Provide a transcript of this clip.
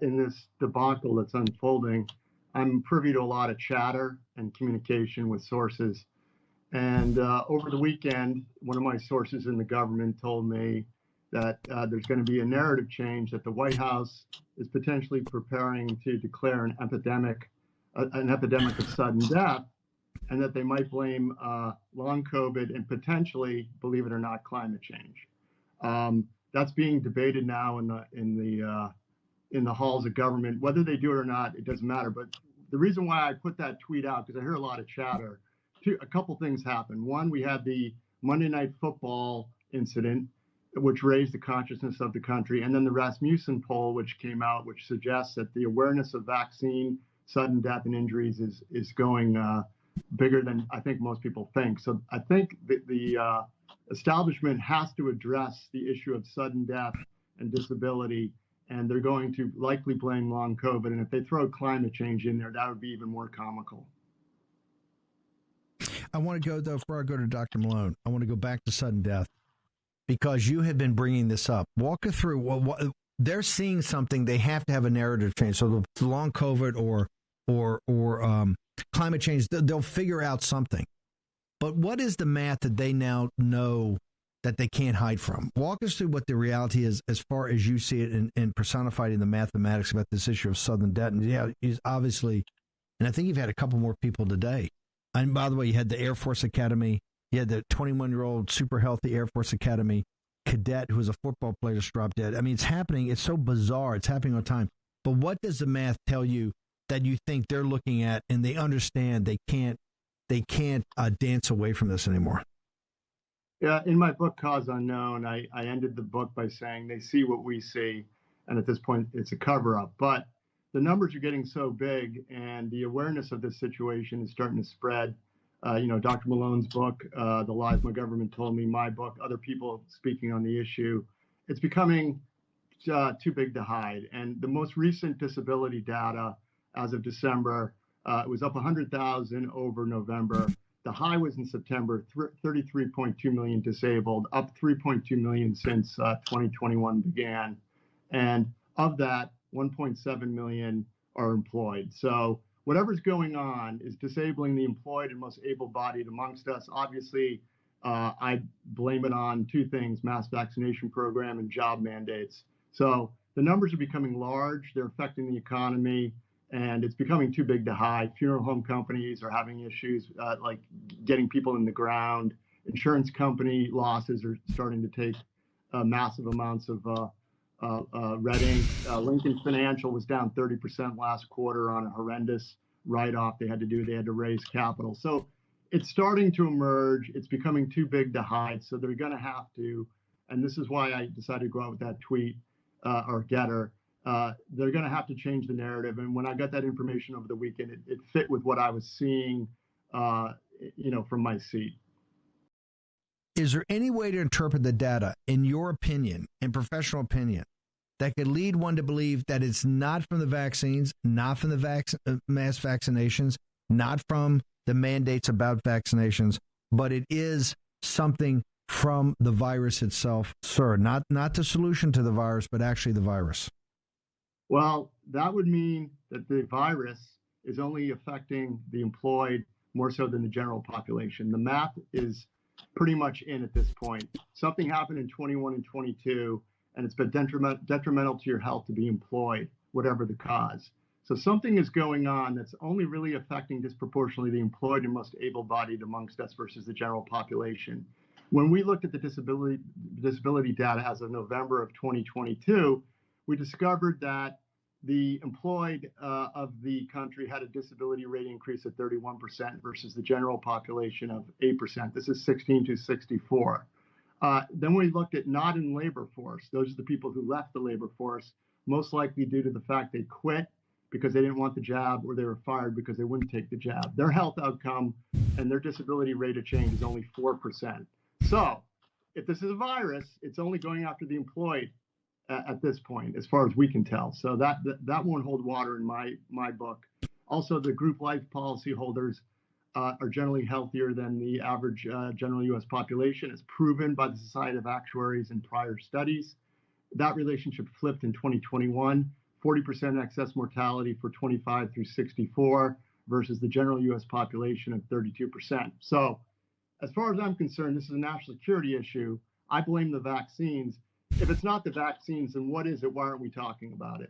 in this debacle that's unfolding, I'm privy to a lot of chatter and communication with sources. And over the weekend, one of my sources in the government told me that there's going to be a narrative change, that the White House is potentially preparing to declare an epidemic of sudden death, and that they might blame long COVID and potentially, believe it or not, climate change. That's being debated now in the halls of government. Whether they do it or not, it doesn't matter. But the reason why I put that tweet out, because I hear a lot of chatter, a couple things happened. One, we had the Monday Night Football incident, which raised the consciousness of the country, and then the Rasmussen poll, which came out, which suggests that the awareness of vaccine, sudden death, and injuries is going bigger than I think most people think. So I think the establishment has to address the issue of sudden death and disability, and they're going to likely blame long COVID. And if they throw climate change in there, that would be even more comical. I want to go, though, before I go to Dr. Malone, I want to go back to sudden death, because you have been bringing this up. Walk us through. What they're seeing something. They have to have a narrative change. So the long COVID or climate change, they'll figure out something. But what is the math that they now know that they can't hide from? Walk us through what the reality is as far as you see it and personified in the mathematics about this issue of sudden death. And yeah, he's obviously, and I think you've had a couple more people today. And by the way, you had the Air Force Academy. You had the 21-year-old super healthy Air Force Academy cadet who was a football player just dropped dead. I mean, it's happening. It's so bizarre. It's happening on time. But what does the math tell you that you think they're looking at and they understand they can't dance away from this anymore? Yeah, in my book, Cause Unknown, I ended the book by saying they see what we see. And at this point, it's a cover-up. But the numbers are getting so big, and the awareness of this situation is starting to spread. Dr. Malone's book, The Lies My Government Told Me, my book, other people speaking on the issue. It's becoming too big to hide. And the most recent disability data as of December, it was up 100,000 over November. The high was in September, 33.2 million disabled, up 3.2 million since 2021 began. And of that, 1.7 million are employed. So whatever's going on is disabling the employed and most able-bodied amongst us. Obviously, I blame it on two things: mass vaccination program and job mandates. So the numbers are becoming large. They're affecting the economy, and it's becoming too big to hide. Funeral home companies are having issues like getting people in the ground. Insurance company losses are starting to take massive amounts of red ink. Lincoln Financial was down 30% last quarter on a horrendous write-off they had to do. They had to raise capital. So it's starting to emerge. It's becoming too big to hide. So they're going to have to, and this is why I decided to go out with that tweet or getter. They're going to have to change the narrative. And when I got that information over the weekend, it fit with what I was seeing, from my seat. Is there any way to interpret the data, in your opinion, in professional opinion, that could lead one to believe that it's not from the vaccines, not from the mass vaccinations, not from the mandates about vaccinations, but it is something from the virus itself, sir? Not the solution to the virus, but actually the virus. Well, that would mean that the virus is only affecting the employed more so than the general population. The math is pretty much in at this point. Something happened in 21 and 22, and it's been detrimental to your health to be employed, whatever the cause. So something is going on that's only really affecting disproportionately the employed and most able-bodied amongst us versus the general population. When we looked at the disability data as of November of 2022, we discovered that the employed of the country had a disability rate increase of 31% versus the general population of 8%. This is 16 to 64. Then we looked at not in labor force. Those are the people who left the labor force, most likely due to the fact they quit because they didn't want the job, or they were fired because they wouldn't take the job. Their health outcome and their disability rate of change is only 4%. So if this is a virus, it's only going after the employed at this point, as far as we can tell. So that won't hold water in my book. Also, the group life policy holders are generally healthier than the average general U.S. population, as proven by the Society of Actuaries in prior studies. That relationship flipped in 2021. 40% excess mortality for 25 through 64 versus the general US population of 32%. So as far as I'm concerned, this is a national security issue. I blame the vaccines. If it's not the vaccines, then what is it? Why aren't we talking about it?